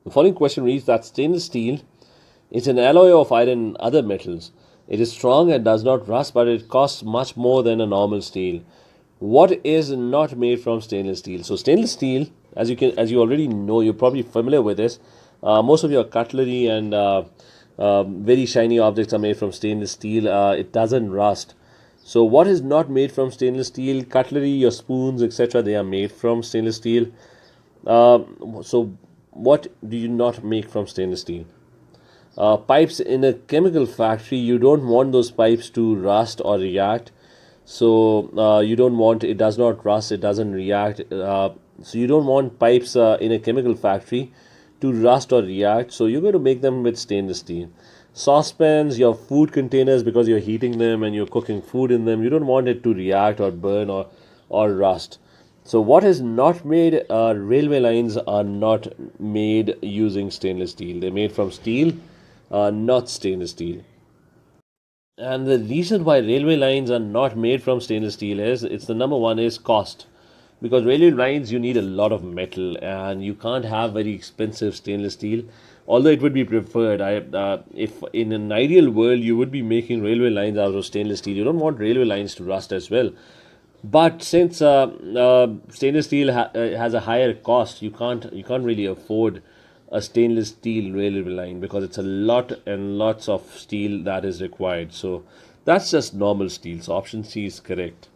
The following question reads that stainless steel is an alloy of iron and other metals. It is strong and does not rust, but it costs much more than a normal steel. What is not made from stainless steel? So stainless steel, as you already know, you're probably familiar with this. Most of your cutlery and very shiny objects are made from stainless steel. It doesn't rust. So what is not made from stainless steel? Cutlery, your spoons, etc. They are made from stainless steel. So what do you not make from stainless steel? Pipes in a chemical factory, you don't want those pipes to rust or react. So you don't want, it does not rust, it doesn't react. So you don't want pipes in a chemical factory to rust or react. So you're going to make them with stainless steel. Saucepans, your food containers, because you're heating them and you're cooking food in them, you don't want it to react or burn or rust. So what is not made? Railway lines are not made using stainless steel. They're made from steel, not stainless steel. And the reason why railway lines are not made from stainless steel is it's the number one is cost. Because railway lines, you need a lot of metal and you can't have very expensive stainless steel. Although it would be preferred, if in an ideal world you would be making railway lines out of stainless steel, you don't want railway lines to rust as well. But since stainless steel has a higher cost, you can't really afford a stainless steel railway line because it's a lot and lots of steel that is required. So that's just normal steel. So option C is correct.